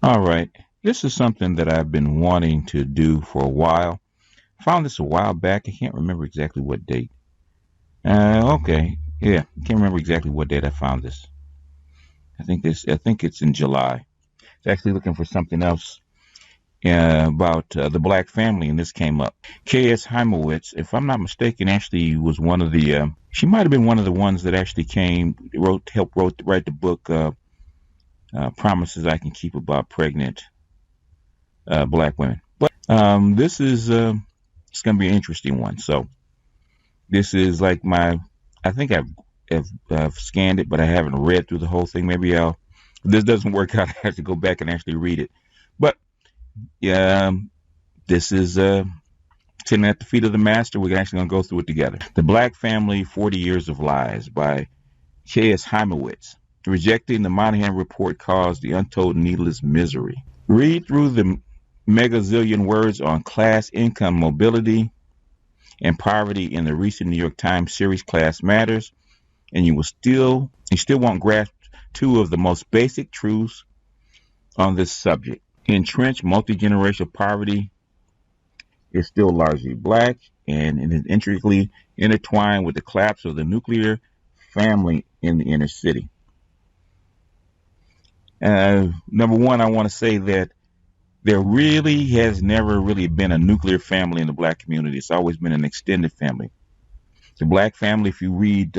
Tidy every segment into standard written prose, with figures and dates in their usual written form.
All right. This is something that I've been wanting to do for a while. Found this a while back. I can't remember exactly what date. Okay. Yeah, can't remember exactly what date I found this. I think it's in July. It's actually looking for something else about the black family, and this came up. K.S. Heimowitz, if I'm not mistaken, actually was one of the. She might have been one of the ones that actually helped write the book "Promises I Can Keep" about pregnant black women. But this is it's going to be an interesting one. So this is like my. I think I've scanned it, but I haven't read through the whole thing. Maybe I'll. If this doesn't work out, I have to go back and actually read it. But yeah, this is sitting at the feet of the master. We're actually going to go through it together. The Black Family: 40 Years of Lies by K.S. Heimowitz. Rejecting the Monahan report caused the untold needless misery. Read through the megazillion words on class, income, mobility, and poverty in the recent New York Times series Class Matters, and you still won't grasp two of the most basic truths on this subject. Entrenched multi-generational poverty is still largely black, and it is intricately intertwined with the collapse of the nuclear family in the inner city. Number one, I want to say that there really has never really been a nuclear family in the black community. It's always been an extended family. The black family, if you read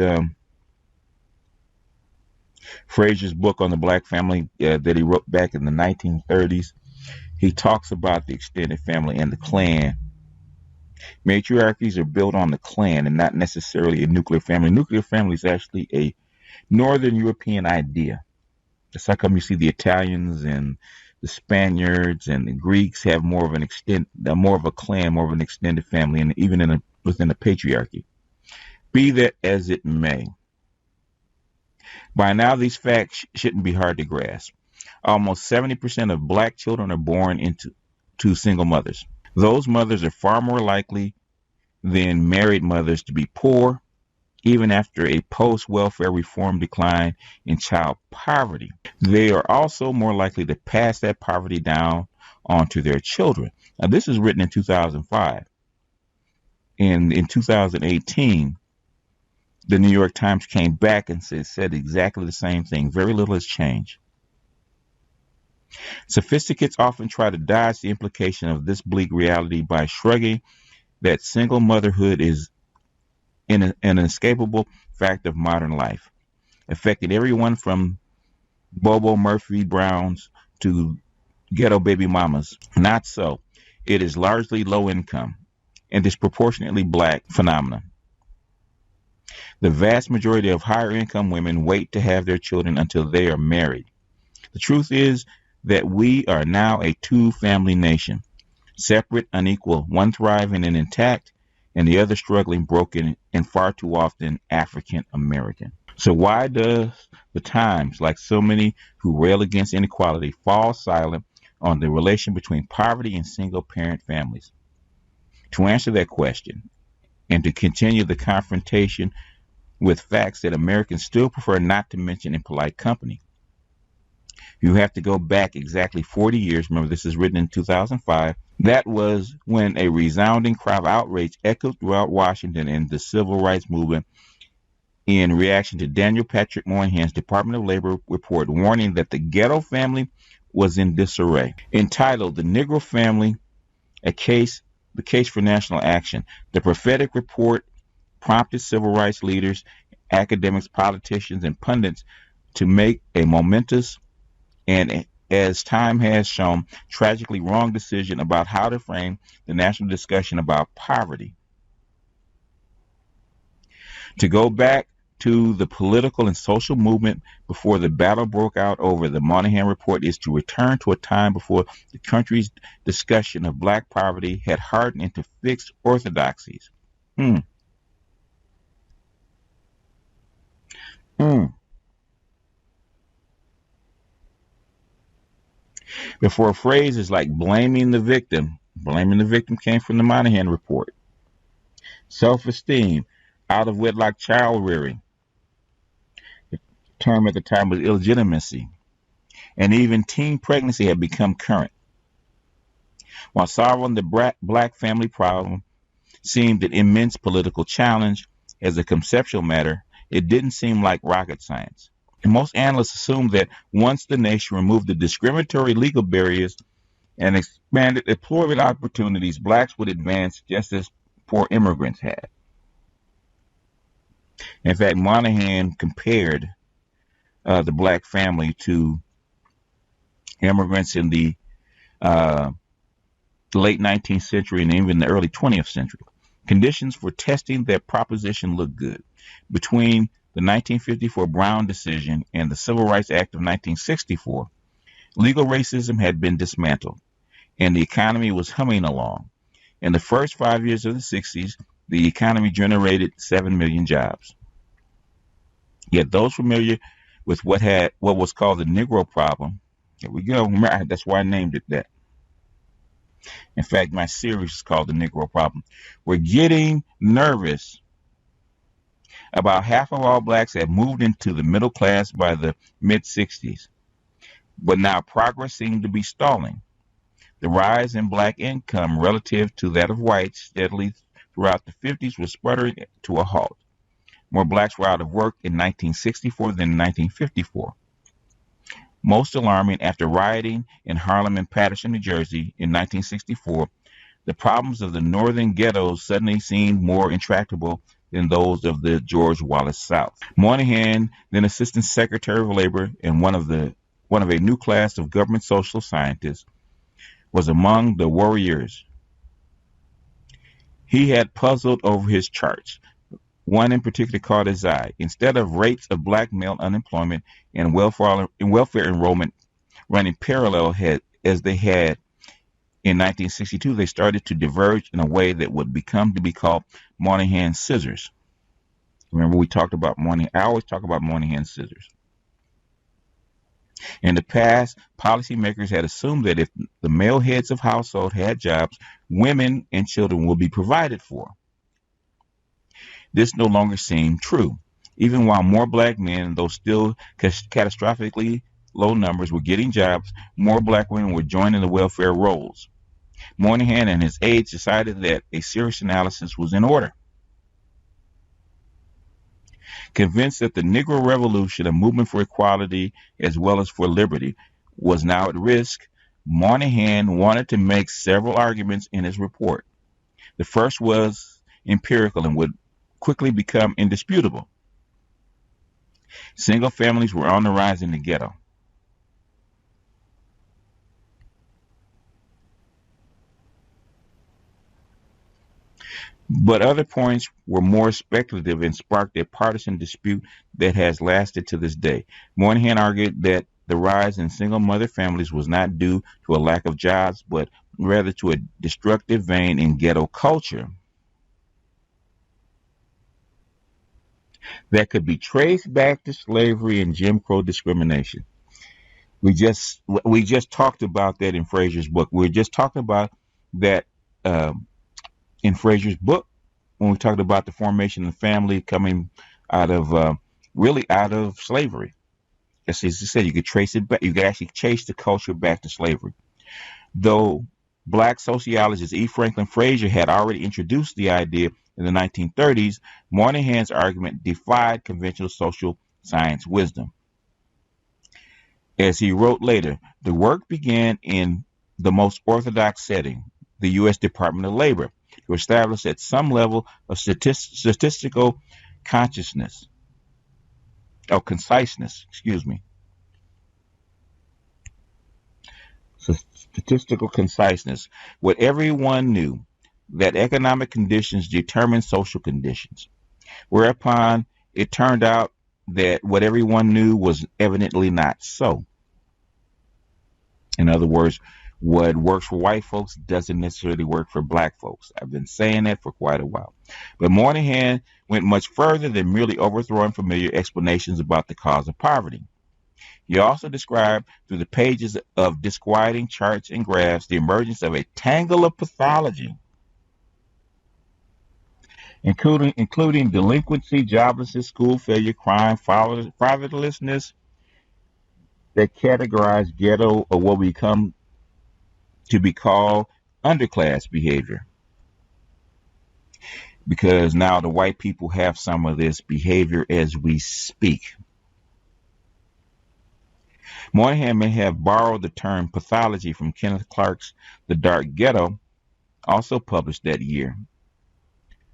Fraser's book on the black family that he wrote back in the 1930s, he talks about the extended family and the clan. Matriarchies are built on the clan and not necessarily a nuclear family. Nuclear family is actually a Northern European idea. That's how come you see the Italians and the Spaniards and the Greeks have more of a clan, more of an extended family, and even within a patriarchy. Be that as it may, by now these facts shouldn't be hard to grasp. Almost 70% of black children are born into single mothers. Those mothers are far more likely than married mothers to be poor, even after a post-welfare reform decline in child poverty. They are also more likely to pass that poverty down onto their children. Now, this is written in 2005. And in 2018, the New York Times came back and said exactly the same thing. Very little has changed. Sophisticates often try to dodge the implication of this bleak reality by shrugging that single motherhood is an inescapable fact of modern life, affecting everyone from Bobo Murphy Browns to ghetto baby mamas. Not so. It is largely low income and disproportionately black phenomenon. The vast majority of higher income women wait to have their children until they are married. The truth is that we are now a two-family nation, separate, unequal, one thriving and intact, and the other struggling, broken, and far too often African American. So why does the Times, like so many who rail against inequality, fall silent on the relation between poverty and single-parent families? To answer that question and to continue the confrontation with facts that Americans still prefer not to mention in polite company, you have to go back exactly 40 years. Remember, this is written in 2005. That was when a resounding cry of outrage echoed throughout Washington in the civil rights movement in reaction to Daniel Patrick Moynihan's Department of Labor report warning that the ghetto family was in disarray. Entitled "The Negro Family: The Case for National Action," the prophetic report prompted civil rights leaders, academics, politicians, and pundits to make a momentous and, as time has shown, tragically wrong decision about how to frame the national discussion about poverty. To go back to the political and social movement before the battle broke out over the Moynihan Report is to return to a time before the country's discussion of black poverty had hardened into fixed orthodoxies. Hmm. Hmm. Before phrases like blaming the victim came from the Moynihan Report. Self-esteem, out of wedlock child rearing. The term at the time was illegitimacy. and even teen pregnancy had become current. While solving the black family problem seemed an immense political challenge as a conceptual matter, it didn't seem like rocket science. And most analysts assumed that once the nation removed the discriminatory legal barriers and expanded employment opportunities, blacks would advance just as poor immigrants had. In fact, Moynihan compared the black family to immigrants in the late 19th century and even the early 20th century. Conditions for testing that proposition looked good. Between the 1954 Brown decision and the Civil Rights Act of 1964, legal racism had been dismantled, and the economy was humming along. In the first 5 years of the 60s, the economy generated 7 million jobs. Yet those familiar with what was called the Negro problem, here we go, remember, that's why I named it that. In fact, my series is called The Negro Problem. We're getting nervous. About half of all blacks had moved into the middle class by the mid-60s, but now progress seemed to be stalling. The rise in black income relative to that of whites steadily throughout the 50s was sputtering to a halt. More blacks were out of work in 1964 than in 1954. Most alarming, after rioting in Harlem and Paterson, New Jersey in 1964, the problems of the northern ghettos suddenly seemed more intractable than those of the George Wallace South. Moynihan, then Assistant Secretary of Labor and one of a new class of government social scientists, was among the worriers. He had puzzled over his charts. One in particular caught his eye. Instead of rates of black male unemployment and welfare enrollment running parallel as they had in 1962, they started to diverge in a way that would become to be called Moynihan's scissors. Remember, we talked about Moynihan. I always talk about Moynihan's scissors. In the past, policymakers had assumed that if the male heads of household had jobs, women and children would be provided for. This no longer seemed true. Even while more black men, though still catastrophically low numbers, were getting jobs, more black women were joining the welfare rolls. Moynihan and his aides decided that a serious analysis was in order. Convinced that the Negro Revolution, a movement for equality as well as for liberty, was now at risk, Moynihan wanted to make several arguments in his report. The first was empirical and would quickly become indisputable. Single families were on the rise in the ghetto. But other points were more speculative and sparked a partisan dispute that has lasted to this day. Moynihan argued that the rise in single mother families was not due to a lack of jobs, but rather to a destructive vein in ghetto culture that could be traced back to slavery and Jim Crow discrimination. We just talked about that in Fraser's book. We were just talking about that in Fraser's book when we talked about the formation of the family coming out of really out of slavery. As he said, you could trace it back. You could actually trace the culture back to slavery. Though black sociologist E. Franklin Fraser had already introduced the idea in the 1930s, Moynihan's argument defied conventional social science wisdom. As he wrote later, the work began in the most orthodox setting, the U.S. Department of Labor, to establish at some level of statistical conciseness. Statistical conciseness. What everyone knew, that economic conditions determine social conditions. Whereupon it turned out that what everyone knew was evidently not so. In other words, what works for white folks doesn't necessarily work for black folks. I've been saying that for quite a while. But Moynihan went much further than merely overthrowing familiar explanations about the cause of poverty. He also described through the pages of disquieting charts and graphs the emergence of a tangle of pathology, including delinquency, joblessness, school failure, crime, fatherlessness, that categorize ghetto or what we come to be called underclass behavior. Because now the white people have some of this behavior as we speak. Moynihan may have borrowed the term pathology from Kenneth Clark's The Dark Ghetto, also published that year.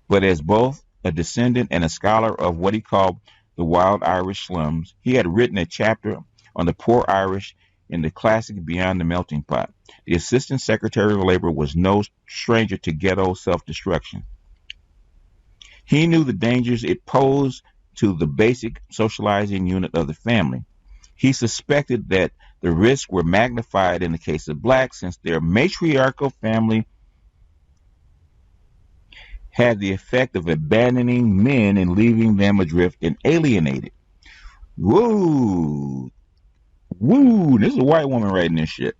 But as both a descendant and a scholar of what he called the wild Irish slums, he had written a chapter on the poor Irish in the classic Beyond the Melting Pot. The Assistant Secretary of Labor was no stranger to ghetto self-destruction. He knew the dangers it posed to the basic socializing unit of the family. He suspected that the risks were magnified in the case of blacks since their matriarchal family had the effect of abandoning men and leaving them adrift and alienated. Woo! Woo! This is a white woman writing this shit.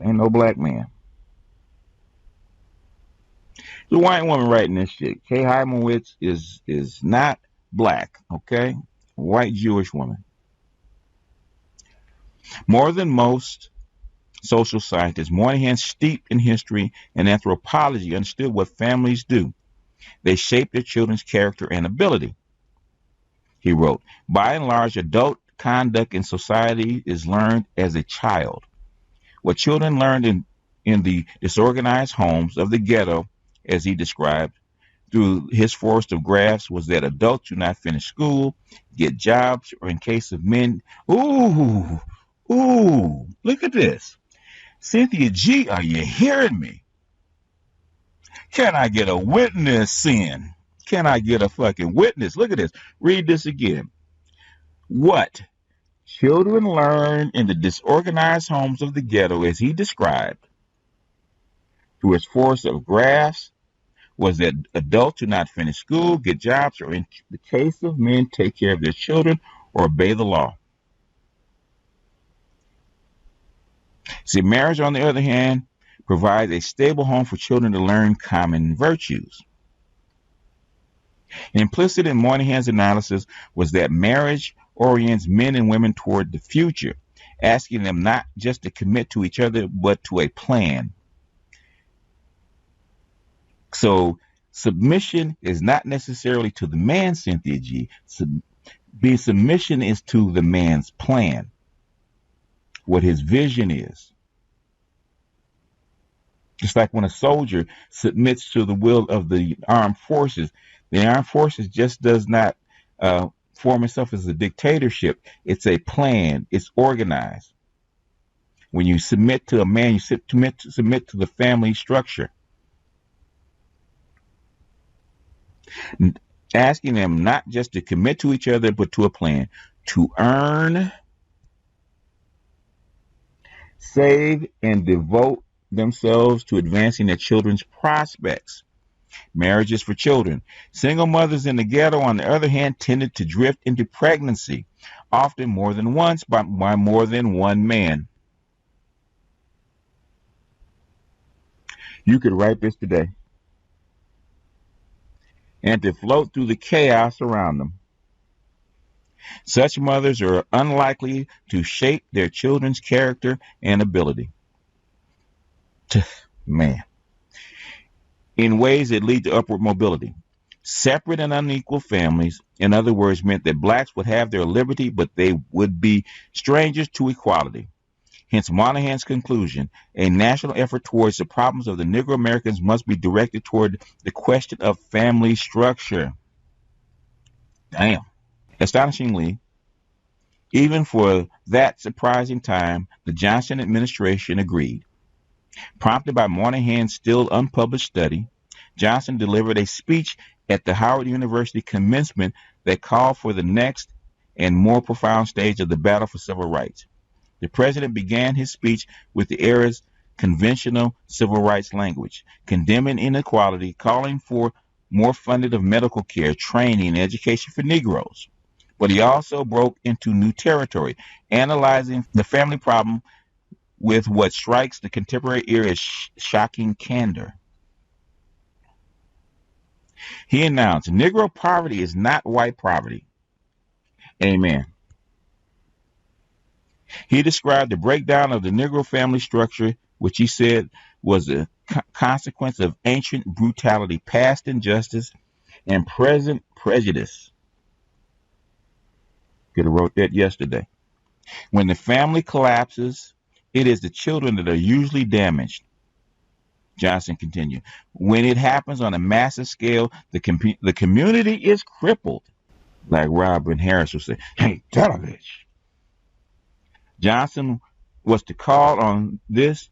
Ain't no black man. The white woman writing this shit. Kay Heimowitz is not black, okay? White Jewish woman. More than most social scientists, Moynihan, steeped in history and anthropology, understood what families do. They shape their children's character and ability. He wrote, by and large, adult conduct in society is learned as a child. What children learned in the disorganized homes of the ghetto, as he described, through his forest of graphs, was that adults do not finish school, get jobs, or in case of men, ooh, look at this. Cynthia G, are you hearing me? Can I get a witness in? Can I get a fucking witness? Look at this. Read this again. What children learn in the disorganized homes of the ghetto, as he described, through his force of graphs, was that adults do not finish school, get jobs, or in the case of men, take care of their children or obey the law. See, marriage, on the other hand, provides a stable home for children to learn common virtues. Implicit in Moynihan's analysis was that marriage orients men and women toward the future, asking them not just to commit to each other, but to a plan. So submission is not necessarily to the man, Cynthia G. Submission is to the man's plan, what his vision is. Just like when a soldier submits to the will of the armed forces just does not form itself as a dictatorship. It's a plan. It's organized. When you submit to a man, you submit to the family structure. Asking them not just to commit to each other, but to a plan. To earn, save, and devote themselves to advancing their children's prospects. Marriages for children. Single mothers in the ghetto, on the other hand, tended to drift into pregnancy, often more than once by more than one man. You could write this today. And to float through the chaos around them. Such mothers are unlikely to shape their children's character and ability. Man. In ways that lead to upward mobility. Separate and unequal families, in other words, meant that blacks would have their liberty, but they would be strangers to equality. Hence Moynihan's conclusion, a national effort towards the problems of the Negro Americans must be directed toward the question of family structure. Damn. Astonishingly, even for that surprising time, the Johnson administration agreed. Prompted by Moynihan's still unpublished study, Johnson delivered a speech at the Howard University commencement that called for the next and more profound stage of the battle for civil rights. The president began his speech with the era's conventional civil rights language, condemning inequality, calling for more funding of medical care, training, and education for Negroes. But he also broke into new territory, analyzing the family problem with what strikes the contemporary ear as shocking candor. He announced, Negro poverty is not white poverty. Amen. He described the breakdown of the Negro family structure, which he said was a consequence of ancient brutality, past injustice, and present prejudice. Could have wrote that yesterday. When the family collapses, it is the children that are usually damaged. Johnson continued. When it happens on a massive scale, the community is crippled. Like Robin Harris would say, "Hey, television." Johnson was to call on this.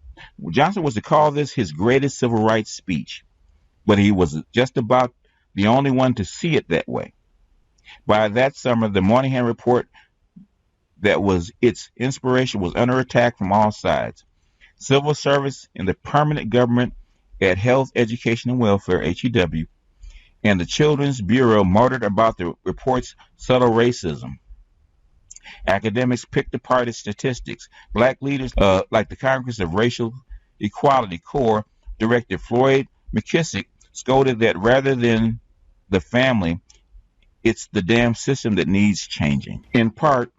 Johnson was to call this his greatest civil rights speech, but he was just about the only one to see it that way. By that summer, the Mclanahan report that was its inspiration was under attack from all sides. Civil service and the permanent government at Health, Education, and Welfare, HEW, and the Children's Bureau muttered about the report's subtle racism. Academics picked apart its statistics. Black leaders like the Congress of Racial Equality Corps Director Floyd McKissick scolded that rather than the family, it's the damn system that needs changing. In part,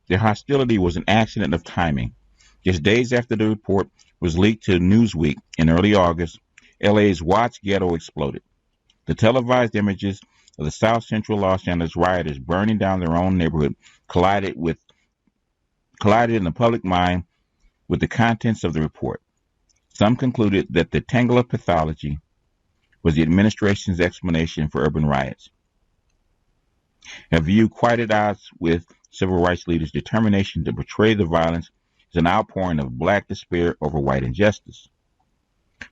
the hostility was an accident of timing. Just days after the report was leaked to Newsweek in early August, LA's Watts ghetto exploded. The televised images of the South Central Los Angeles rioters burning down their own neighborhood collided in the public mind with the contents of the report. Some concluded that the tangle of pathology was the administration's explanation for urban riots, a view quite at odds with civil rights leaders' determination to portray the violence as an outpouring of black despair over white injustice.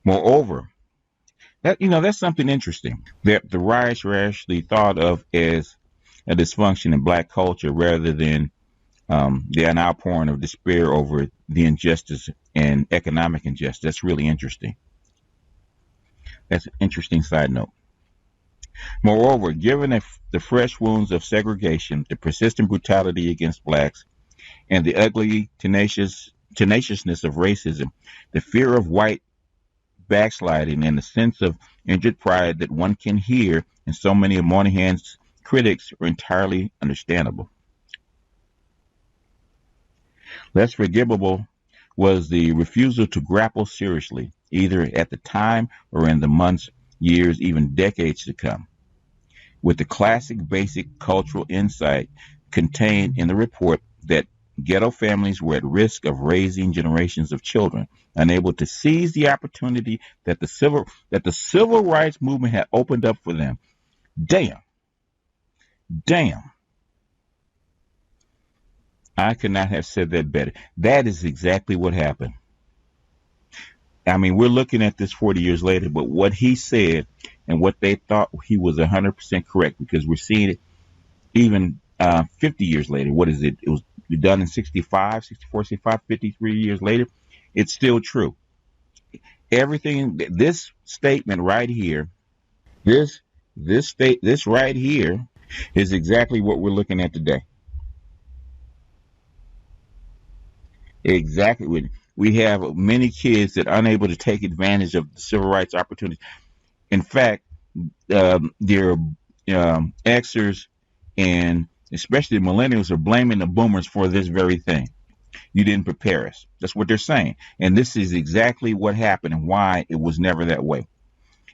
Moreover, that's something interesting, that the riots were actually thought of as a dysfunction in black culture rather than an outpouring of despair over the injustice and economic injustice. That's really interesting. That's an interesting side note. Moreover, given the fresh wounds of segregation, the persistent brutality against blacks, and the ugly tenaciousness of racism, the fear of white backsliding, and the sense of injured pride that one can hear in so many of Mclanahan's critics are entirely understandable. Less forgivable was the refusal to grapple seriously, either at the time or in the months, years, even decades to come, with the classic basic cultural insight contained in the report that ghetto families were at risk of raising generations of children unable to seize the opportunity that the civil rights movement had opened up for them. Damn. I could not have said that better. That is exactly what happened. I mean, we're looking at this 40 years later, but what he said and what they thought, he was 100% correct, because we're seeing it even 50 years later. What is it? It was done in 65, 64, 65, 53 years later. It's still true. Everything, this statement right here, this right here is exactly what we're looking at today. Exactly. We have many kids that are unable to take advantage of the civil rights opportunities. In fact, their Xers and especially the millennials are blaming the boomers for this very thing. You didn't prepare us. That's what they're saying. And this is exactly what happened and why it was never that way.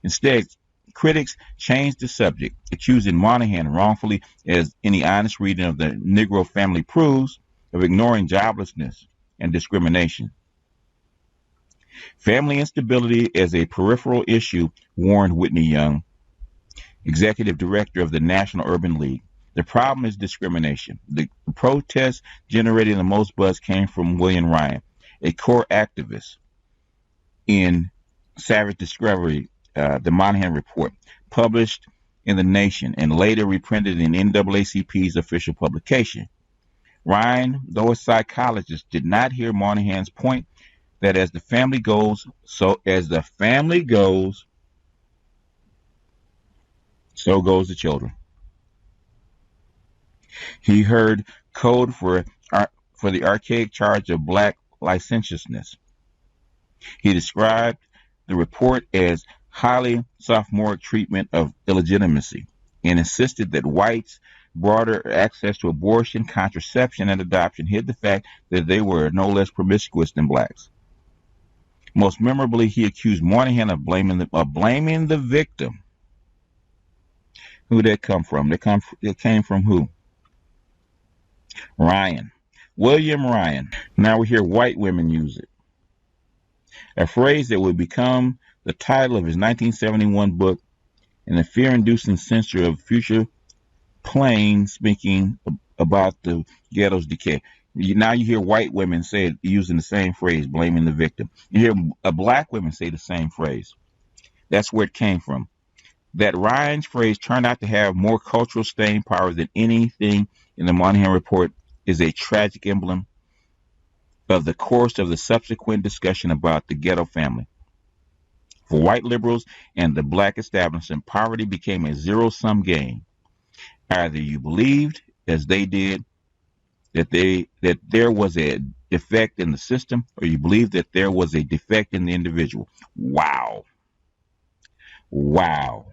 Instead, critics changed the subject, accusing Mclanahan wrongfully, as any honest reading of the Negro family proves, of ignoring joblessness and discrimination. Family instability as a peripheral issue, warned Whitney Young, executive director of the National Urban League. The problem is discrimination. The protests generating the most buzz came from William Ryan, a core activist in Savage Discovery, the Mclanahan Report, published in The Nation and later reprinted in NAACP's official publication. Ryan, though a psychologist, did not hear Mclanahan's point that as the family goes, so goes the children. He heard code for the archaic charge of black licentiousness. He described the report as highly sophomoric treatment of illegitimacy and insisted that whites broader access to abortion, contraception, and adoption hid the fact that they were no less promiscuous than blacks. Most memorably, he accused Moynihan of blaming the victim. Who did that come from? It came from who? Ryan. William Ryan. Now we hear white women use it. A phrase that would become the title of his 1971 book and a fear-inducing censure of future plain speaking about the ghetto's decay. Now you hear white women say it using the same phrase, blaming the victim. You hear black women say the same phrase. That's where it came from. That Ryan's phrase turned out to have more cultural staying power than anything in the Moynihan Report is a tragic emblem of the course of the subsequent discussion about the ghetto family. For white liberals and the black establishment, poverty became a zero-sum game. Either you believed, as they did, that there was a defect in the system, or you believed that there was a defect in the individual. Wow. Wow.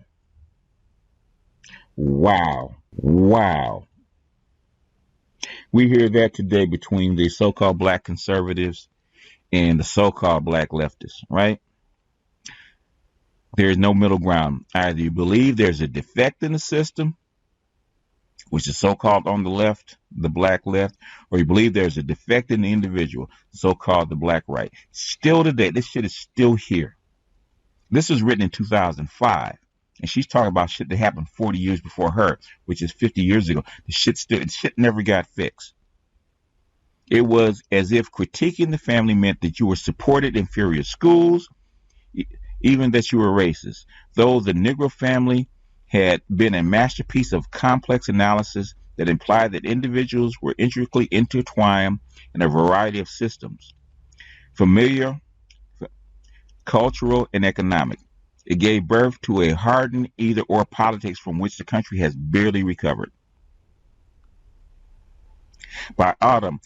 Wow. Wow. We hear that today between the so-called black conservatives and the so-called black leftists, right? There is no middle ground. Either you believe there's a defect in the system, which is so-called on the left, the black left, or you believe there's a defect in the individual, so-called the black right. Still today, this shit is still here. This was written in 2005, and she's talking about shit that happened 40 years before her, which is 50 years ago. The shit never got fixed. It was as if critiquing the family meant that you were supported inferior schools, even that you were racist. Though the Negro family had been a masterpiece of complex analysis that implied that individuals were intricately intertwined in a variety of systems, familiar, cultural, and economic. It gave birth to a hardened either-or politics from which the country has barely recovered. By autumn,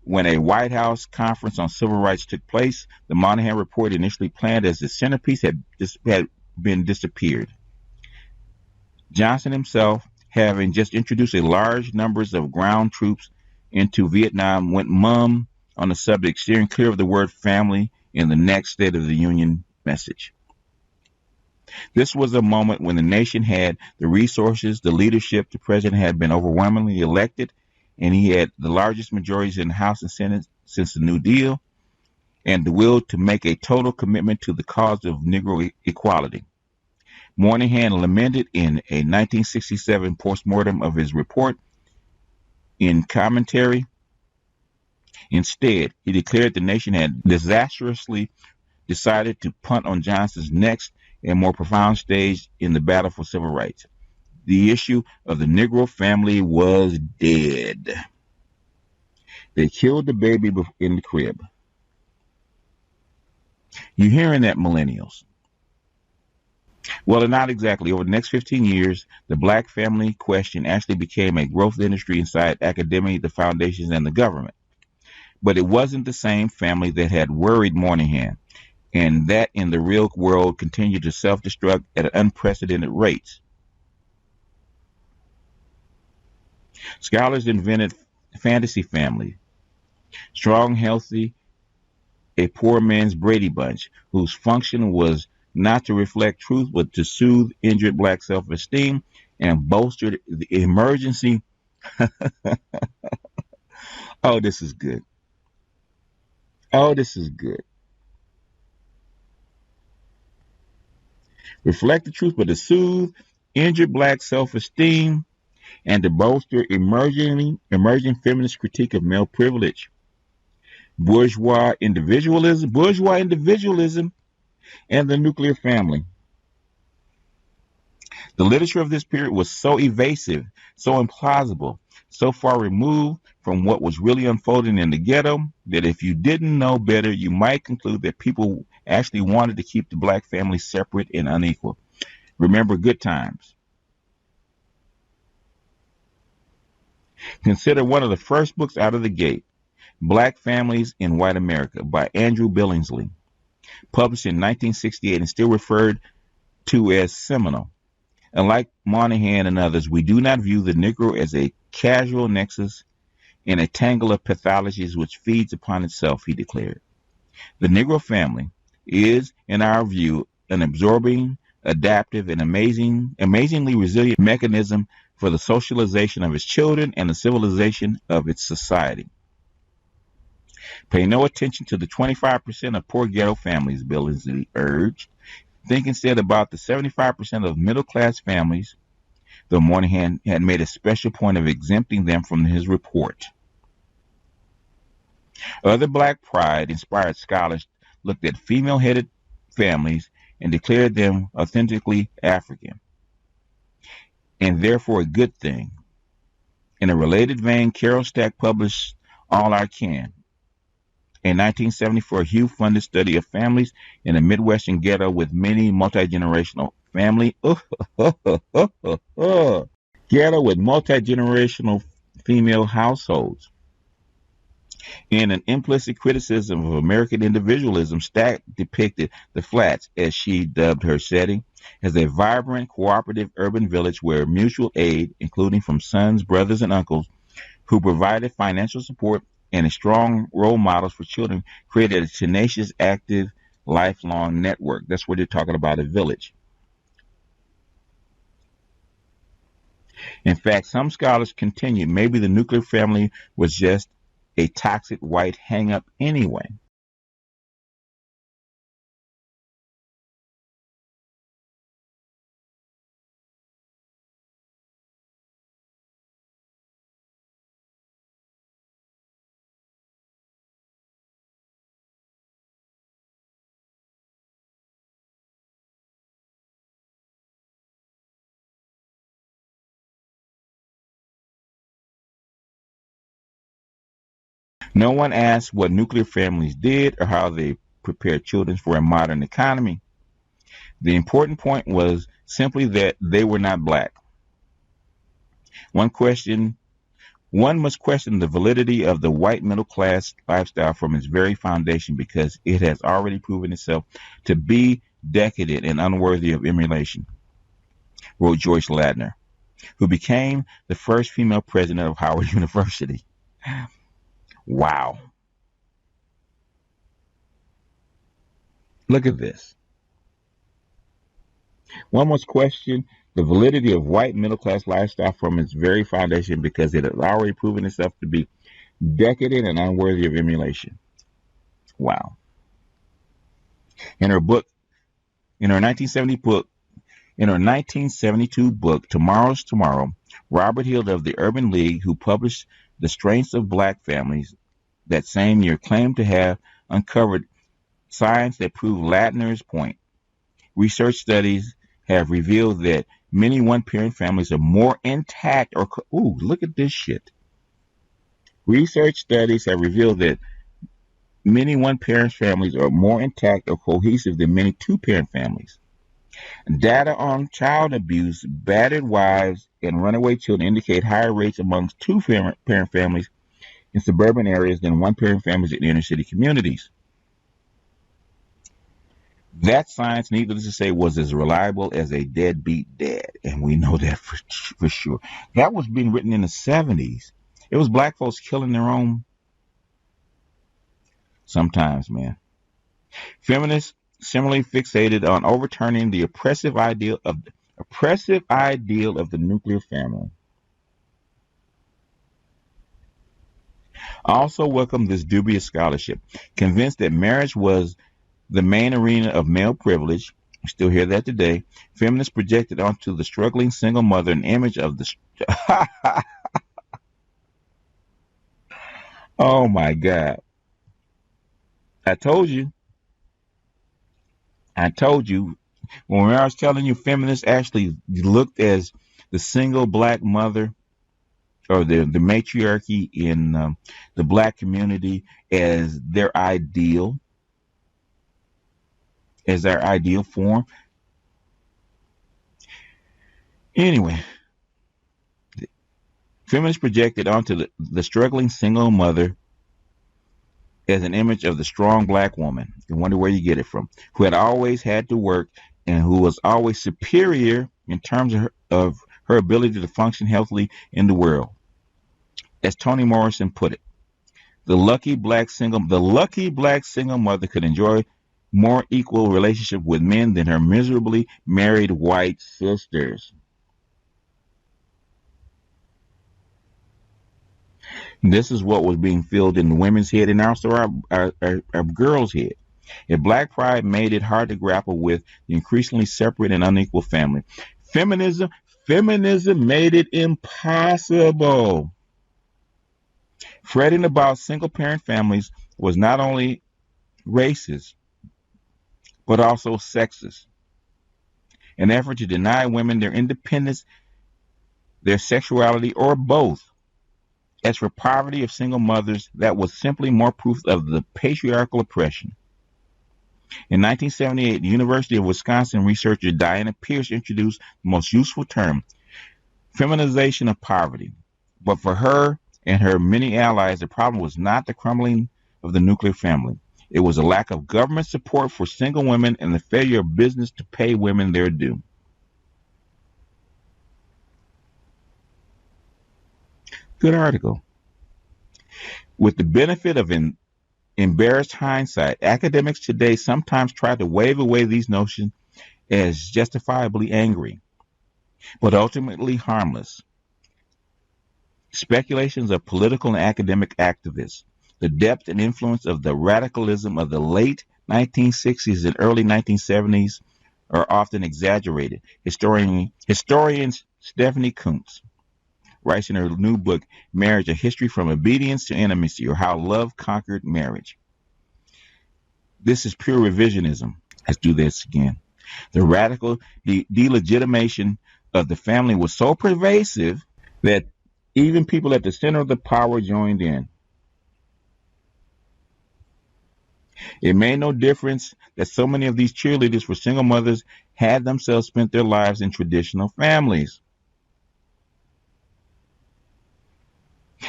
when a White House conference on civil rights took place, the Moynihan Report, initially planned as the centerpiece, had been disappeared. Johnson himself, having just introduced a large numbers of ground troops into Vietnam, went mum on the subject, steering clear of the word family in the next State of the Union message. This was a moment when the nation had the resources, the leadership. The president had been overwhelmingly elected, and he had the largest majorities in the House and Senate since the New Deal, and the will to make a total commitment to the cause of Negro equality. Moynihan lamented in a 1967 postmortem of his report in commentary. Instead, he declared the nation had disastrously decided to punt on Johnson's next and more profound stage in the battle for civil rights. The issue of the Negro family was dead. They killed the baby in the crib. You're hearing that, millennials. Well, not exactly. Over the next 15 years, the black family question actually became a growth industry inside academia, the foundations, and the government. But it wasn't the same family that had worried Moynihan, and that in the real world continued to self-destruct at unprecedented rates. Scholars invented fantasy family, strong, healthy, a poor man's Brady Bunch, whose function was not to reflect truth, but to soothe injured black self-esteem and bolster the emergency. Oh, this is good. Oh, this is good. Reflect the truth, but to soothe injured black self-esteem and to bolster emerging feminist critique of male privilege, bourgeois individualism, and the nuclear family. The literature of this period was so evasive, so implausible, so far removed from what was really unfolding in the ghetto that if you didn't know better, you might conclude that people actually wanted to keep the black family separate and unequal. Remember Good Times. Consider one of the first books out of the gate, Black Families in White America by Andrew Billingsley, published in 1968 and still referred to as seminal. Unlike Moynihan and others, we do not view the Negro as a casual nexus in a tangle of pathologies which feeds upon itself, he declared. The Negro family is, in our view, an absorbing, adaptive, and amazingly resilient mechanism for the socialization of its children and the civilization of its society. Pay no attention to the 25% of poor ghetto families, Billingsley urged. Think instead about the 75% of middle-class families, though Moynihan had made a special point of exempting them from his report. Other Black Pride-inspired scholars looked at female-headed families and declared them authentically African, and therefore a good thing. In a related vein, Carol Stack published All I Can, a 1974 Hugh-funded study of families in a Midwestern ghetto with many multi-generational family ghetto with multi-generational female households. In an implicit criticism of American individualism, Stack depicted the Flats, as she dubbed her setting, as a vibrant, cooperative urban village where mutual aid, including from sons, brothers, and uncles, who provided financial support and strong role models for children, created a tenacious, active, lifelong network. That's what they're talking about, a village. In fact, some scholars continue maybe the nuclear family was just a toxic white hang-up anyway. No one asked what nuclear families did or how they prepared children for a modern economy. The important point was simply that they were not Black. One must question the validity of the white middle class lifestyle from its very foundation because it has already proven itself to be decadent and unworthy of emulation, wrote Joyce Ladner, who became the first female president of Howard University. Wow. Look at this. One must question the validity of white middle class lifestyle from its very foundation because it has already proven itself to be decadent and unworthy of emulation. Wow. In her 1972 book, Tomorrow's Tomorrow, Robert Hill of the Urban League, who published The Strengths of Black Families that same year, claimed to have uncovered science that proved Ladner's point. Research studies have revealed that many one-parent families are more intact look at this shit. Research studies have revealed that many one-parent families are more intact or cohesive than many two-parent families. Data on child abuse, battered wives, and runaway children indicate higher rates amongst two-parent families in suburban areas than one-parent families in inner-city communities. That science, needless to say, was as reliable as a deadbeat dad, and we know that for sure. That was being written in the 70s. It was Black folks killing their own. Sometimes, man. Feminists similarly fixated on overturning the oppressive ideal of the nuclear family. Also welcomed this dubious scholarship, convinced that marriage was the main arena of male privilege. We still hear that today. Feminists projected onto the struggling single mother an image of the oh my God. I told you. When I was telling you, feminists actually looked as the single Black mother or the matriarchy in the Black community as their ideal, as their ideal form. Anyway, feminists projected onto the struggling single mother as an image of the strong Black woman. You wonder where you get it from, who had always had to work and who was always superior. in terms of her ability to function healthily in the world. As Toni Morrison put it, the lucky black single mother could enjoy more equal relationship with men than her miserably married white sisters. This is what was being filled in the women's head and also our girls' head. If black pride made it hard to grapple with the increasingly separate and unequal family, feminism feminism made it impossible. Fretting about single parent families was not only racist, but also sexist. An effort to deny women their independence, their sexuality, or both. As for poverty of single mothers, that was simply more proof of the patriarchal oppression. In 1978, the University of Wisconsin researcher Diana Pierce introduced the most useful term, feminization of poverty. But for her and her many allies, the problem was not the crumbling of the nuclear family. It was a lack of government support for single women and the failure of business to pay women their due. Good article. With the benefit of embarrassed hindsight, academics today sometimes try to wave away these notions as justifiably angry, but ultimately harmless. Speculations of political and academic activists, the depth and influence of the radicalism of the late 1960s and early 1970s are often exaggerated. Historian Stephanie Coontz writes in her new book, Marriage, A History from Obedience to Intimacy, or How Love Conquered Marriage. This is pure revisionism. Let's do this again. The radical delegitimation of the family was so pervasive that even people at the center of the power joined in. It made no difference that so many of these cheerleaders for single mothers had themselves spent their lives in traditional families,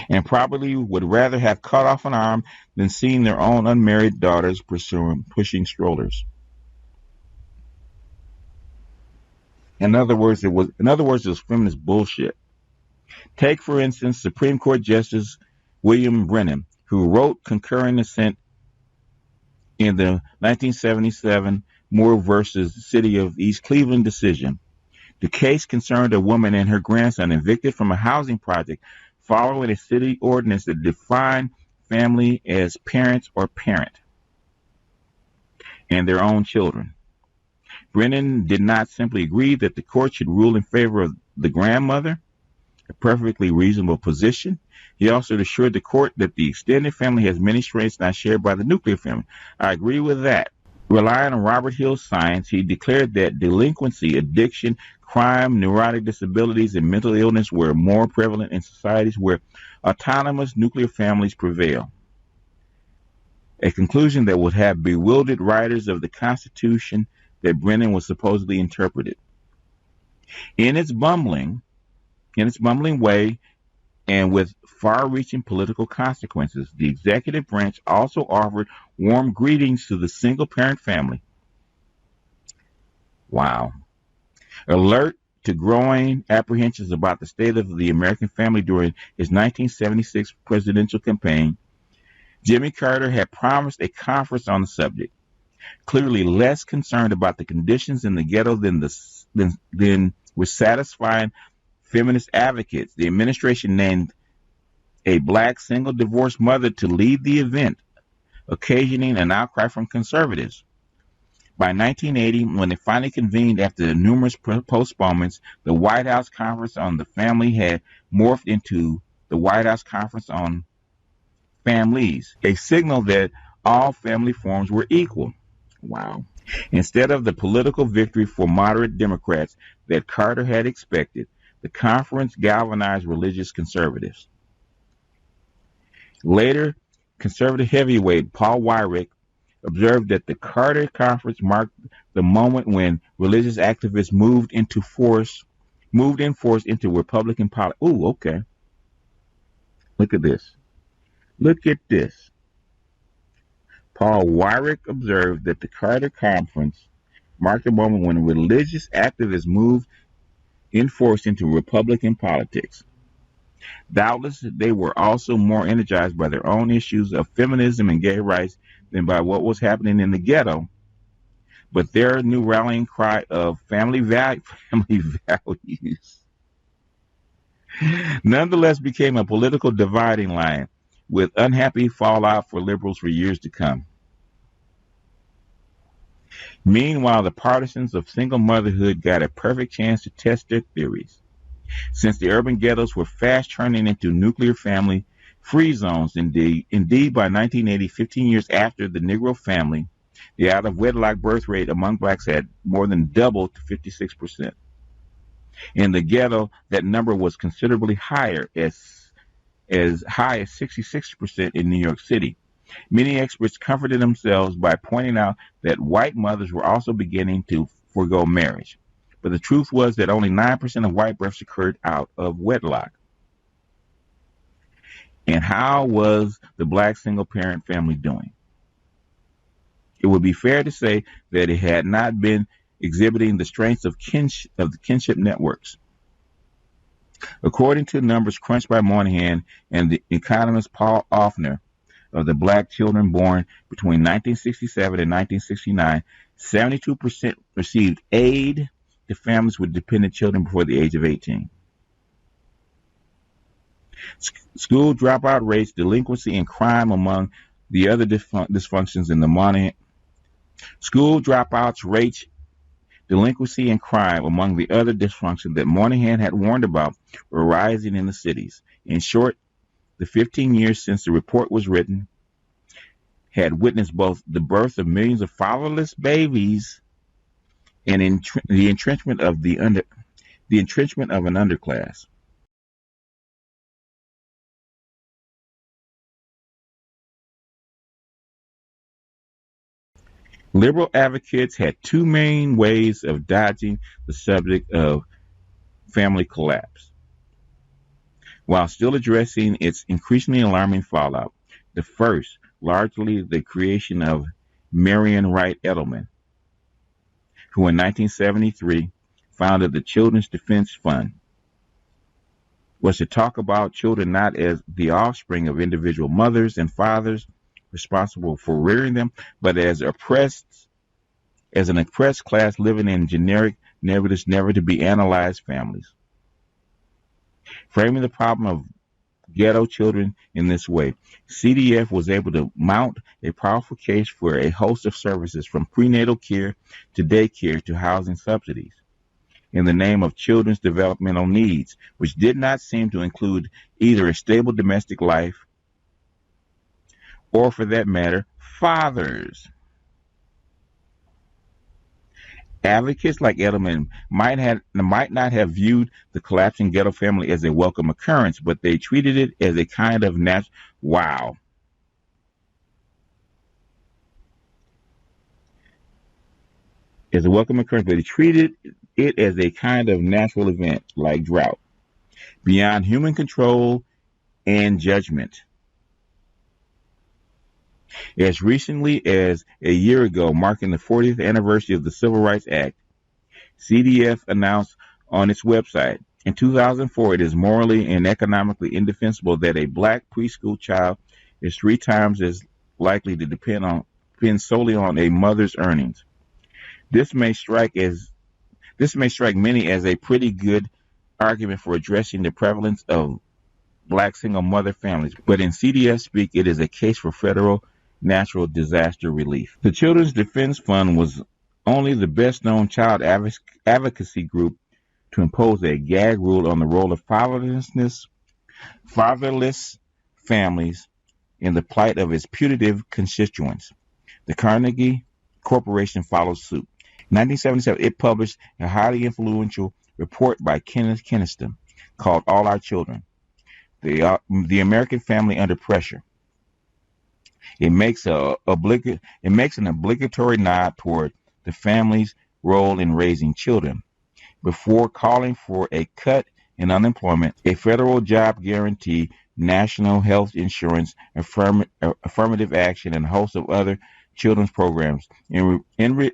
and probably would rather have cut off an arm than seeing their own unmarried daughters pushing strollers. In other words, it was feminist bullshit. Take, for instance, Supreme Court Justice William Brennan, who wrote concurring dissent in the 1977 Moore versus City of East Cleveland decision. The case concerned a woman and her grandson evicted from a housing project following a city ordinance that defined family as parents or parent and their own children. Brennan did not simply agree that the court should rule in favor of the grandmother, a perfectly reasonable position. He also assured the court that the extended family has many strengths not shared by the nuclear family. I agree with that. Relying on Robert Hill's science, he declared that delinquency, addiction, crime, neurotic disabilities, and mental illness were more prevalent in societies where autonomous nuclear families prevail. A conclusion that would have bewildered writers of the Constitution that Brennan was supposedly interpreted. In its bumbling way, and with far-reaching political consequences, the executive branch also offered warm greetings to the single-parent family. Wow. Alert to growing apprehensions about the state of the American family during his 1976 presidential campaign, Jimmy Carter had promised a conference on the subject, clearly less concerned about the conditions in the ghetto than with satisfying feminist advocates. The administration named a black single divorced mother to lead the event, occasioning an outcry from conservatives. By 1980, when they finally convened after numerous postponements, the White House Conference on the Family had morphed into the White House Conference on Families, a signal that all family forms were equal. Wow. Instead of the political victory for moderate Democrats that Carter had expected, the conference galvanized religious conservatives. Later, conservative heavyweight Paul Weyrich observed that the Carter Conference marked the moment when religious activists moved in force into Republican politics. Ooh, okay. Look at this. Look at this. Paul Weyrich observed that the Carter Conference marked the moment when religious activists moved enforced into Republican politics. Doubtless, they were also more energized by their own issues of feminism and gay rights than by what was happening in the ghetto, but their new rallying cry of family values nonetheless became a political dividing line, with unhappy fallout for liberals for years to come. Meanwhile, the partisans of single motherhood got a perfect chance to test their theories, since the urban ghettos were fast turning into nuclear family free zones. Indeed, by 1980, 15 years after the Negro family, the out-of-wedlock birth rate among blacks had more than doubled to 56%. In the ghetto, that number was considerably higher, as high as 66% in New York City. Many experts comforted themselves by pointing out that white mothers were also beginning to forego marriage. But the truth was that only 9% of white births occurred out of wedlock. And how was the black single-parent family doing? It would be fair to say that it had not been exhibiting the strengths of the kinship networks. According to numbers crunched by Moynihan and the economist Paul Offner of the black children born between 1967 and 1969, 72% received aid to families with dependent children before the age of 18. School dropout rates, delinquency, and crime among the other dysfunctions in the Moynihan. School dropouts rates, delinquency, and crime among the other dysfunctions that Moynihan had warned about were rising in the cities. In short, the 15 years since the report was written had witnessed both the birth of millions of fatherless babies and the entrenchment of an underclass. Liberal advocates had two main ways of dodging the subject of family collapse, while still addressing its increasingly alarming fallout. The first, largely the creation of Marion Wright Edelman, who in 1973 founded the Children's Defense Fund, was to talk about children not as the offspring of individual mothers and fathers responsible for rearing them, but as an oppressed class living in generic, never to be analyzed families. Framing the problem of ghetto children in this way, CDF was able to mount a powerful case for a host of services, from prenatal care to daycare to housing subsidies, in the name of children's developmental needs, which did not seem to include either a stable domestic life or, for that matter, fathers. Advocates like Edelman might not have viewed the collapsing ghetto family as a welcome occurrence, but they treated it as a kind of as a welcome occurrence, but they treated it as a kind of natural event like drought, beyond human control and judgment. As recently as a year ago, marking the 40th anniversary of the Civil Rights Act, CDF announced on its website, in 2004, it is morally and economically indefensible that a black preschool child is 3 times as likely to depend solely on a mother's earnings. This may strike many as a pretty good argument for addressing the prevalence of black single mother families, but in CDF speak, it is a case for federal natural disaster relief. The Children's Defense Fund was only the best-known child advocacy group to impose a gag rule on the role of fatherless families in the plight of its putative constituents. The Carnegie Corporation followed suit. In 1977, it published a highly influential report by Kenneth Keniston called All Our Children, the American Family Under Pressure. It makes an obligatory nod toward the family's role in raising children, before calling for a cut in unemployment, a federal job guarantee, national health insurance, affirmative action, and a host of other children's programs. In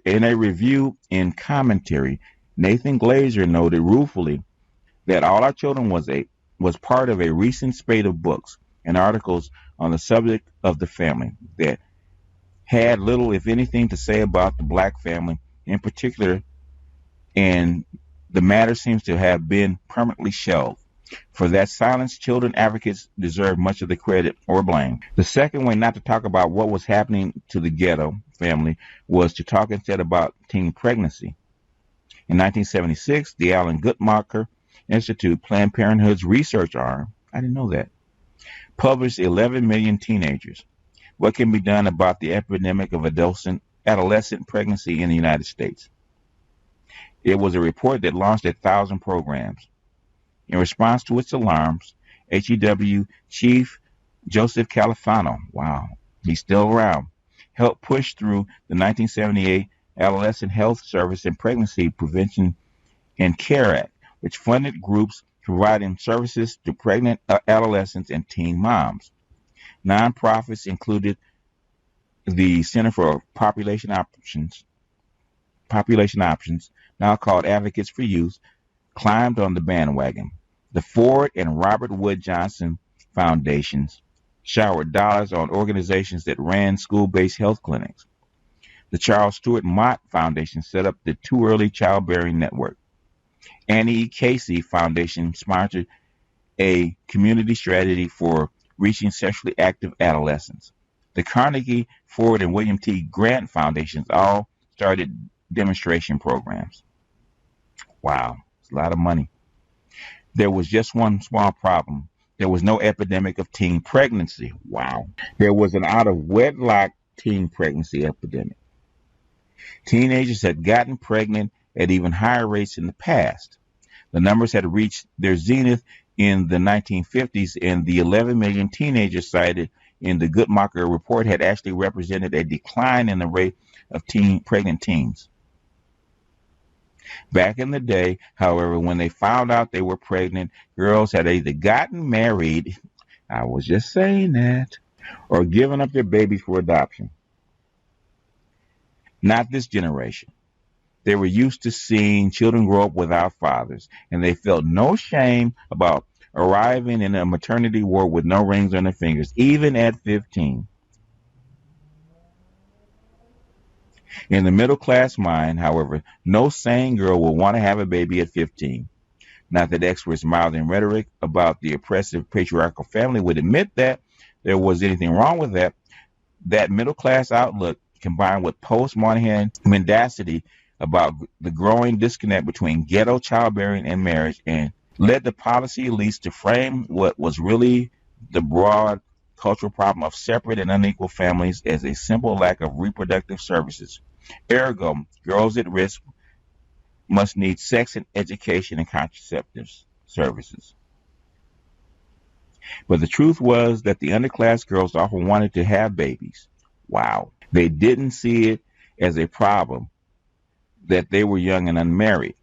a review in commentary, Nathan Glazer noted ruefully That All Our Children was part of a recent spate of books and articles on the subject of the family that had little, if anything, to say about the black family in particular, and the matter seems to have been permanently shelved. For that silence, children advocates deserve much of the credit or blame. The second way not to talk about what was happening to the ghetto family was to talk instead about teen pregnancy. In 1976, the Alan Guttmacher Institute, Planned Parenthood's research arm, I didn't know that, published 11 million teenagers. What can be done about the epidemic of adolescent pregnancy in the United States? It was a report that launched 1,000 programs. In response to its alarms, HEW Chief Joseph Califano, wow, he's still around, helped push through the 1978 Adolescent Health Service and Pregnancy Prevention and Care Act, which funded groups providing services to pregnant adolescents and teen moms. Nonprofits included the Center for Population Options, now called Advocates for Youth, climbed on the bandwagon. The Ford and Robert Wood Johnson Foundations showered dollars on organizations that ran school-based health clinics. The Charles Stewart Mott Foundation set up the Too Early Childbearing Network. Annie E. Casey Foundation sponsored a community strategy for reaching sexually active adolescents. The Carnegie, Ford, and William T. Grant Foundations all started demonstration programs. Wow, it's a lot of money. There was just one small problem. There was no epidemic of teen pregnancy. Wow. There was an out-of-wedlock teen pregnancy epidemic. Teenagers had gotten pregnant at even higher rates in the past. The numbers had reached their zenith in the 1950s, and the 11 million teenagers cited in the Guttmacher report had actually represented a decline in the rate of pregnant teens. Back in the day, however, when they found out they were pregnant, girls had either gotten married, I was just saying that, or given up their babies for adoption. Not this generation. They were used to seeing children grow up without fathers, and they felt no shame about arriving in a maternity ward with no rings on their fingers, even at 15. In the middle-class mind, however, no sane girl will want to have a baby at 15. Not that experts mouthing rhetoric about the oppressive patriarchal family would admit that there was anything wrong with that. That middle-class outlook, combined with post-Mclanahan mendacity about the growing disconnect between ghetto childbearing and marriage, and led the policy elites to frame what was really the broad cultural problem of separate and unequal families as a simple lack of reproductive services. Ergo, girls at risk must need sex and education and contraceptive services. But the truth was that the underclass girls often wanted to have babies. Wow. They didn't see it as a problem that they were young and unmarried.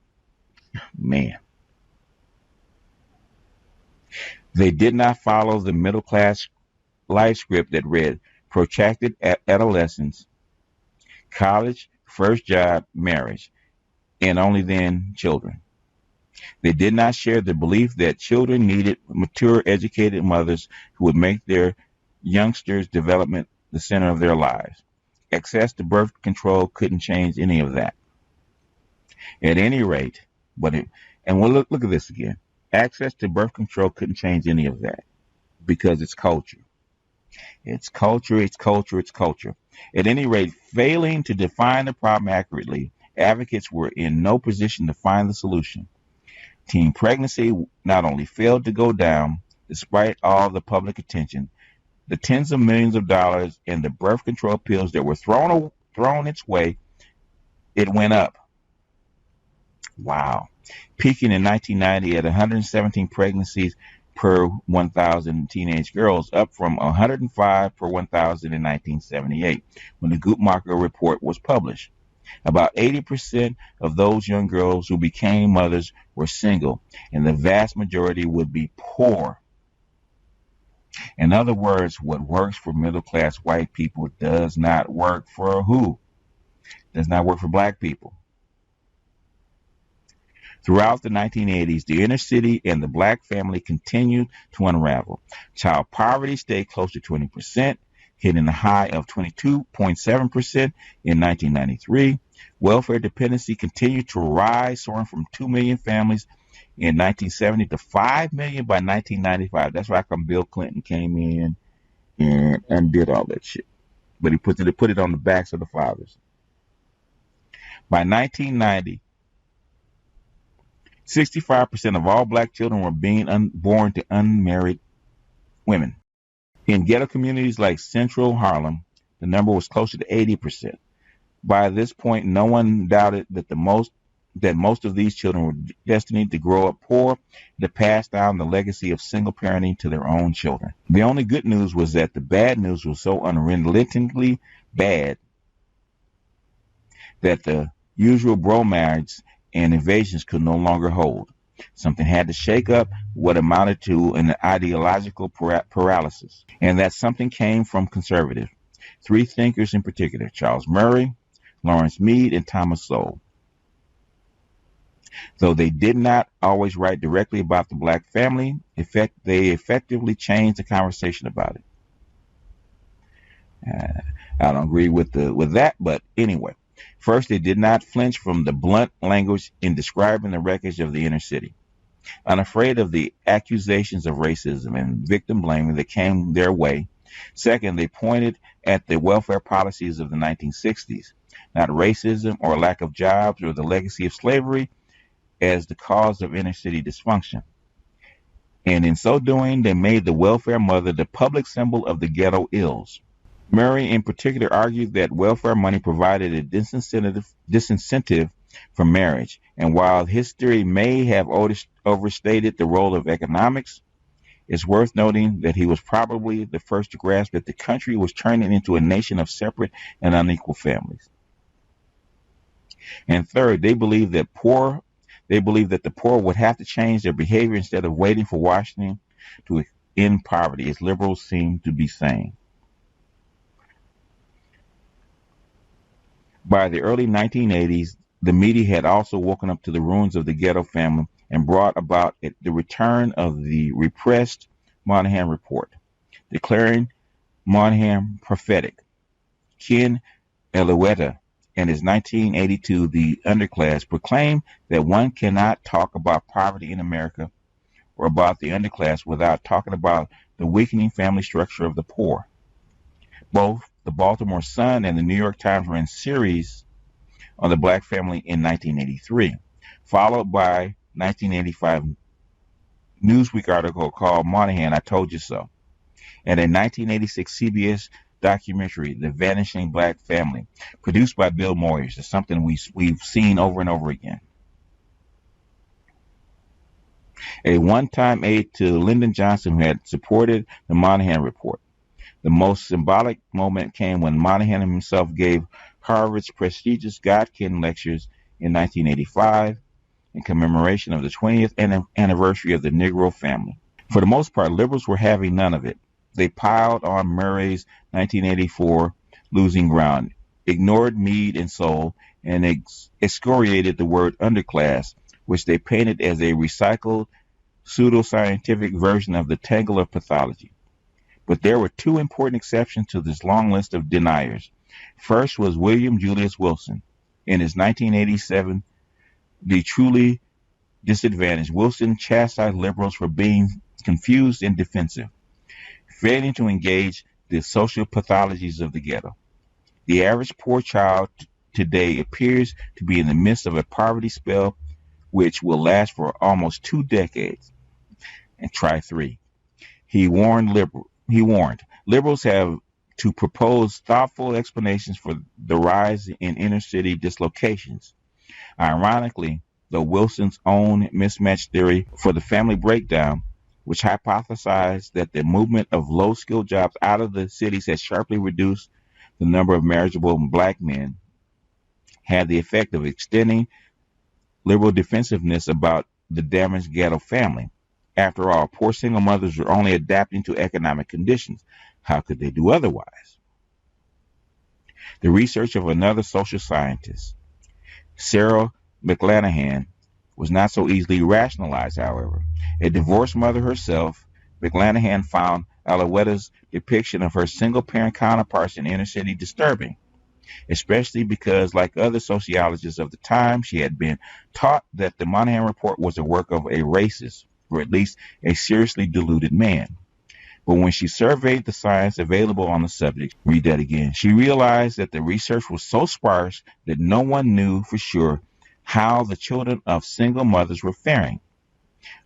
Man. They did not follow the middle class life script that read protracted adolescence, college, first job, marriage, and only then children. They did not share the belief that children needed mature, educated mothers who would make their youngsters' development the center of their lives. Access to birth control couldn't change any of that. At any rate, and we'll look at this again. Access to birth control couldn't change any of that because it's culture. It's culture, it's culture, it's culture. At any rate, failing to define the problem accurately, advocates were in no position to find the solution. Teen pregnancy not only failed to go down, despite all the public attention, the tens of millions of dollars and the birth control pills that were thrown its way, it went up. Wow. Peaking in 1990 at 117 pregnancies per 1,000 teenage girls, up from 105 per 1,000 in 1978, when the Guttmacher report was published. About 80% of those young girls who became mothers were single, and the vast majority would be poor. In other words, what works for middle-class white people does not work for who? Does not work for black people. Throughout the 1980s, the inner city and the black family continued to unravel. Child poverty stayed close to 20%, hitting a high of 22.7% in 1993. Welfare dependency continued to rise, soaring from 2 million families in 1970 to 5 million by 1995. That's why come Bill Clinton came in and undid all that shit. But he put it on the backs of the fathers. By 1990, 65% of all black children were being born to unmarried women. In ghetto communities like Central Harlem, the number was closer to 80%. By this point, no one doubted that most of these children were destined to grow up poor, to pass down the legacy of single parenting to their own children. The only good news was that the bad news was so unrelentingly bad that the usual bromides and evasions could no longer hold. Something had to shake up what amounted to an ideological paralysis, and that something came from conservatives. Three thinkers in particular: Charles Murray, Lawrence Mead, and Thomas Sowell. Though they did not always write directly about the black family, they effectively changed the conversation about it. I don't agree with that, but anyway. First, they did not flinch from the blunt language in describing the wreckage of the inner city. Unafraid of the accusations of racism and victim blaming that came their way. Second, they pointed at the welfare policies of the 1960s, not racism or lack of jobs or the legacy of slavery, as the cause of inner city dysfunction. And in so doing, they made the welfare mother the public symbol of the ghetto ills. Murray in particular argued that welfare money provided a disincentive for marriage, and while his theory may have overstated the role of economics, it's worth noting that he was probably the first to grasp that the country was turning into a nation of separate and unequal families. And third, they believed that the poor would have to change their behavior instead of waiting for Washington to end poverty, as liberals seem to be saying. By the early 1980s, the media had also woken up to the ruins of the ghetto family and brought about the return of the repressed Mclanahan report, declaring Mclanahan prophetic. Ken Eluetta, in his 1982 The Underclass, proclaimed that one cannot talk about poverty in America or about the underclass without talking about the weakening family structure of the poor. Both the Baltimore Sun and the New York Times ran series on the black family in 1983, followed by 1985 Newsweek article called Mclanahan, I Told You So, and a 1986 CBS documentary, The Vanishing Black Family, produced by Bill Moyers. It's something we've seen over and over again. A one-time aide to Lyndon Johnson, who had supported the Mclanahan report. The most symbolic moment came when Mclanahan himself gave Harvard's prestigious Godkin lectures in 1985 in commemoration of the 20th anniversary of the Negro family. For the most part, liberals were having none of it. They piled on Murray's 1984 losing ground, ignored Mead and Sowell, and excoriated the word underclass, which they painted as a recycled pseudoscientific version of the tangle of pathology. But there were two important exceptions to this long list of deniers. First was William Julius Wilson. In his 1987 The Truly Disadvantaged, Wilson chastised liberals for being confused and defensive, failing to engage the social pathologies of the ghetto. The average poor child today appears to be in the midst of a poverty spell which will last for almost 2 decades. And try 3. He warned liberals have to propose thoughtful explanations for the rise in inner city dislocations. Ironically, though Wilson's own mismatch theory for the family breakdown, which hypothesized that the movement of low-skilled jobs out of the cities has sharply reduced the number of marriageable black men, had the effect of extending liberal defensiveness about the damaged ghetto family. After all, poor single mothers are only adapting to economic conditions. How could they do otherwise? The research of another social scientist, Sarah Mclanahan, was not so easily rationalized, however. A divorced mother herself, Mclanahan found Alouetta's depiction of her single-parent counterparts in inner city disturbing, especially because, like other sociologists of the time, she had been taught that the Moynihan Report was the work of a racist, or at least a seriously deluded man. But when she surveyed the science available on the subject, read that again, she realized that the research was so sparse that no one knew for sure how the children of single mothers were faring.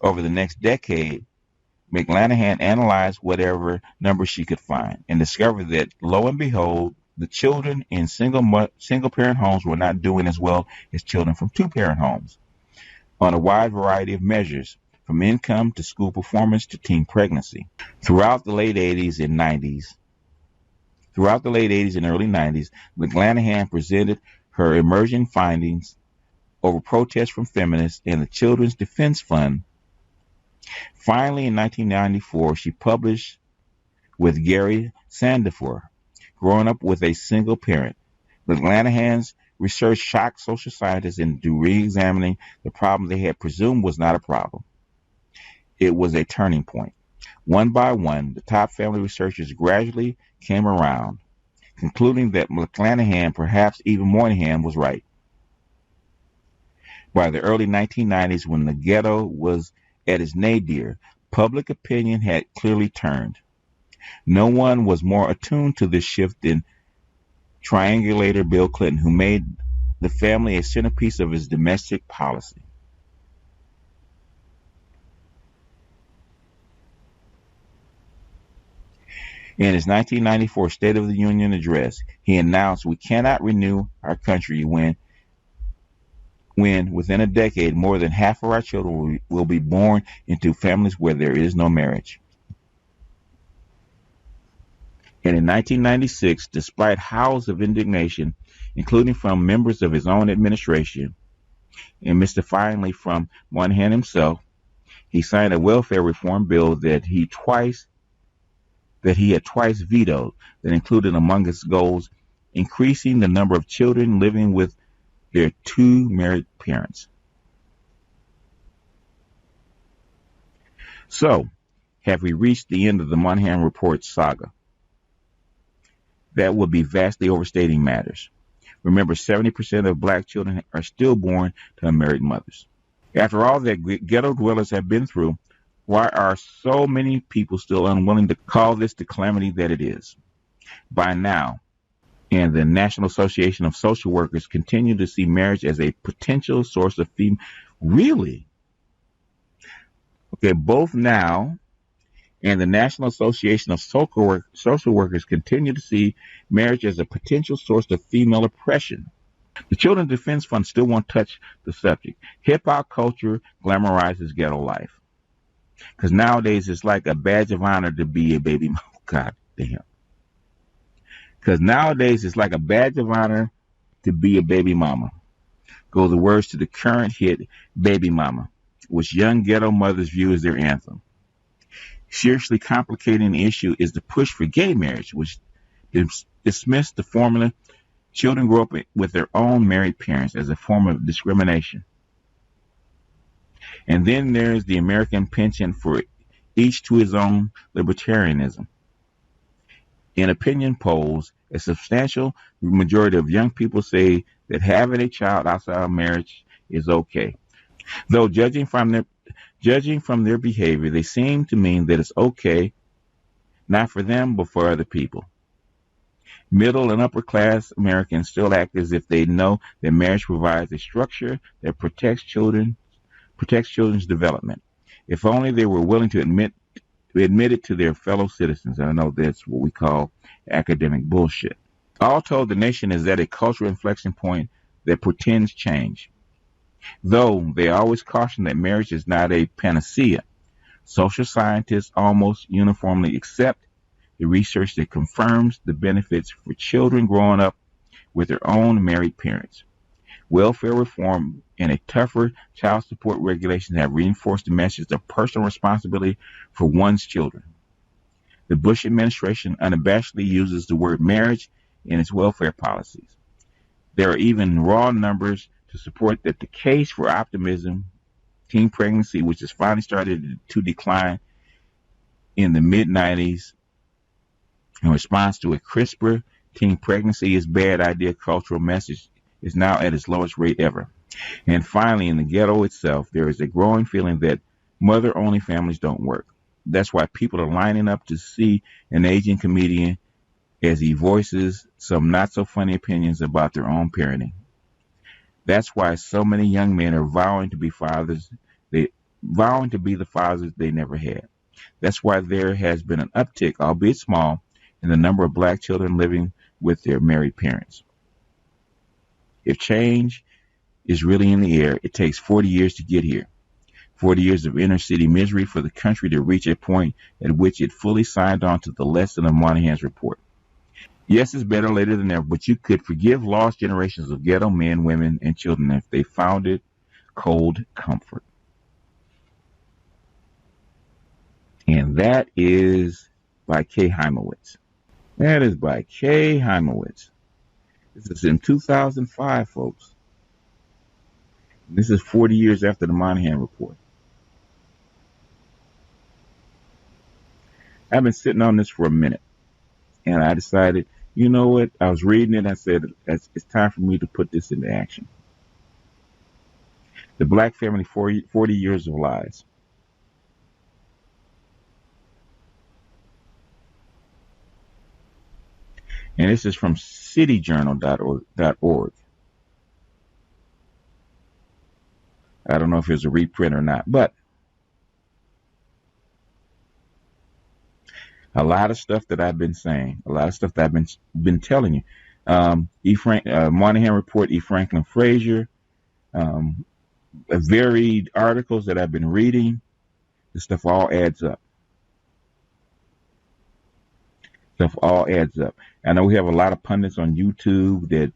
Over the next decade, Mclanahan analyzed whatever numbers she could find and discovered that, lo and behold, the children in single-parent homes were not doing as well as children from two-parent homes on a wide variety of measures, from income to school performance to teen pregnancy. Throughout the late 80s and early 90s, Mclanahan presented her emerging findings over protests from feminists and the Children's Defense Fund. Finally, in 1994, she published with Gary Sandifer, Growing Up with a Single Parent. Mclanahan's research shocked social scientists into re-examining the problem they had presumed was not a problem. It was a turning point. One by one, the top family researchers gradually came around, concluding that Mclanahan, perhaps even Moynihan, was right. By the early 1990s, when the ghetto was at its nadir, public opinion had clearly turned. No one was more attuned to this shift than triangulator Bill Clinton, who made the family a centerpiece of his domestic policy. In his 1994 State of the Union address, he announced, "We cannot renew our country when within a decade, more than half of our children will be born into families where there is no marriage." And in 1996, despite howls of indignation, including from members of his own administration, and mystifyingly from Moynihan himself, he signed a welfare reform bill that he had twice vetoed, that included among its goals increasing the number of children living with their two married parents. So, have we reached the end of the Moynihan Report saga? That would be vastly overstating matters. Remember, 70% of black children are still born to unmarried mothers. After all that ghetto dwellers have been through, why are so many people still unwilling to call this the calamity that it is? By now, and the National Association of Social Workers continue to see marriage as a potential source of female. Really? Okay, both now and the National Association of Social Workers continue to see marriage as a potential source of female oppression. The Children's Defense Fund still won't touch the subject. Hip-hop culture glamorizes ghetto life. Because nowadays it's like a badge of honor to be a baby mama. God damn. Because nowadays it's like a badge of honor to be a baby mama. Go the words to the current hit Baby Mama, which young ghetto mothers view as their anthem. Seriously complicating the issue is the push for gay marriage, which dismissed the formula children grow up with their own married parents as a form of discrimination. And then there's the American penchant for each to his own libertarianism. In opinion polls, a substantial majority of young people say that having a child outside of marriage is okay. Though judging from their behavior, they seem to mean that it's okay, not for them, but for other people. Middle and upper class Americans still act as if they know that marriage provides a structure that protects children's development. If only they were willing to admit it to their fellow citizens. And I know that's what we call academic bullshit. All told, the nation is at a cultural inflection point that portends change. Though they always caution that marriage is not a panacea, social scientists almost uniformly accept the research that confirms the benefits for children growing up with their own married parents. Welfare reform and a tougher child support regulation have reinforced the message of personal responsibility for one's children. The Bush administration unabashedly uses the word marriage in its welfare policies. There are even raw numbers to support that the case for optimism teen pregnancy, which has finally started to decline in the mid-90s in response to a crisper teen pregnancy is bad idea cultural message, is now at its lowest rate ever. And finally, in the ghetto itself, there is a growing feeling that mother-only families don't work. That's why people are lining up to see an aging comedian as he voices some not-so-funny opinions about their own parenting. That's why so many young men are vowing to be the fathers they never had. That's why there has been an uptick, albeit small, in the number of black children living with their married parents. If change is really in the air, it takes 40 years to get here. 40 years of inner city misery for the country to reach a point at which it fully signed on to the lesson of Moynihan's report. Yes, it's better later than never, but you could forgive lost generations of ghetto men, women, and children if they found it cold comfort. And that is by Kay Heimowitz. That is by Kay Heimowitz. This is in 2005, folks. This is 40 years after the Moynihan report. I've been sitting on this for a minute, and I decided, you know what? I was reading it, and I said, it's time for me to put this into action. The Black Family, 40 Years of Lies. And this is from cityjournal.org. I don't know if it's a reprint or not, but a lot of stuff that I've been saying, a lot of stuff that I've been telling you. Moynihan report, E. Franklin Frazier, varied articles that I've been reading. This stuff all adds up. Stuff all adds up. I know we have a lot of pundits on YouTube that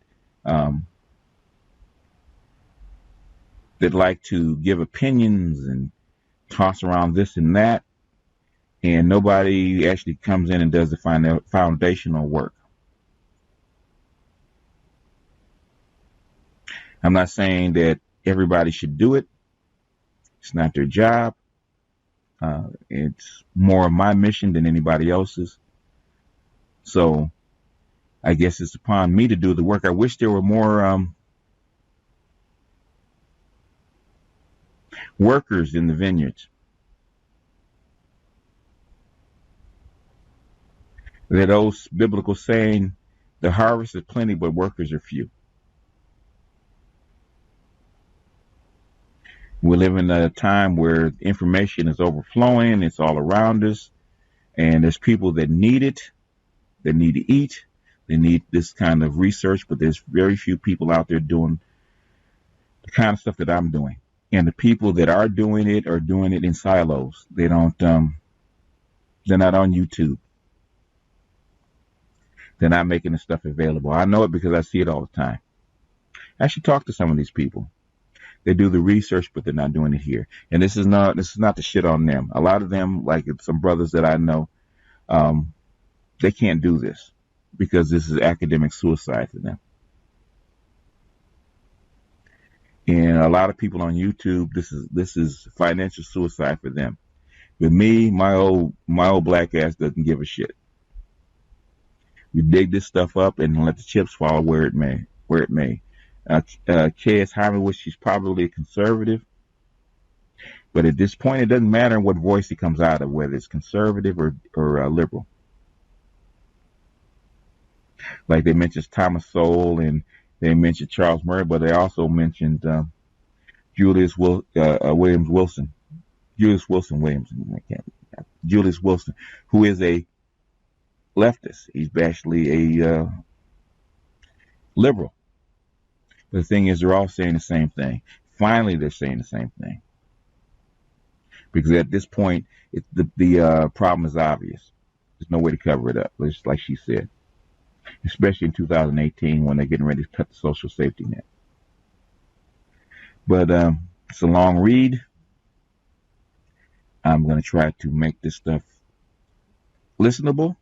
like to give opinions and toss around this and that, and nobody actually comes in and does the foundational work. I'm not saying that everybody should do it. It's not their job. It's more of my mission than anybody else's. So I guess it's upon me to do the work. I wish there were more workers in the vineyards. That old biblical saying, the harvest is plenty, but workers are few. We live in a time where information is overflowing. It's all around us. And there's people that need it. They need to eat. They need this kind of research, but there's very few people out there doing the kind of stuff that I'm doing. And the people that are doing it in silos. They don't, they're not on YouTube. They're not making the stuff available. I know it because I see it all the time. I should talk to some of these people. They do the research, but they're not doing it here. And this is not the shit on them. A lot of them, like some brothers that I know, they can't do this because this is academic suicide for them. And a lot of people on YouTube, this is financial suicide for them. With me, my old black ass doesn't give a shit. We dig this stuff up and let the chips fall where it may. K.S. Heimowitz, she's probably a conservative, but at this point, it doesn't matter what voice he comes out of, whether it's conservative or liberal. Like they mentioned Thomas Sowell and they mentioned Charles Murray, but they also mentioned Julius Wilson, who is a leftist. He's actually a liberal. But the thing is, they're all saying the same thing. Finally, they're saying the same thing. Because at this point, the problem is obvious. There's no way to cover it up, just like she said. Especially in 2018 when they're getting ready to cut the social safety net. But it's a long read. I'm going to try to make this stuff listenable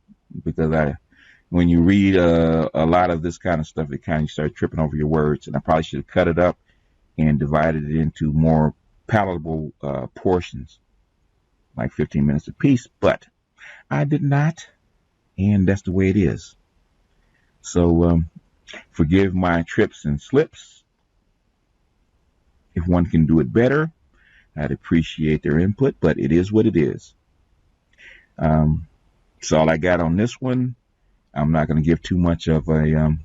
because when you read a lot of this kind of stuff, it kind of start tripping over your words. And I probably should have cut it up and divided it into more palatable portions, like 15 minutes apiece, but I did not, and that's the way it is. So forgive my trips and slips. If one can do it better, I'd appreciate their input, but it is what it is. That's all I got on this one. I'm not going to give too much of a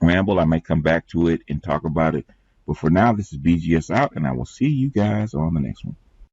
ramble. I may come back to it and talk about it. But for now, this is BGS out, and I will see you guys on the next one.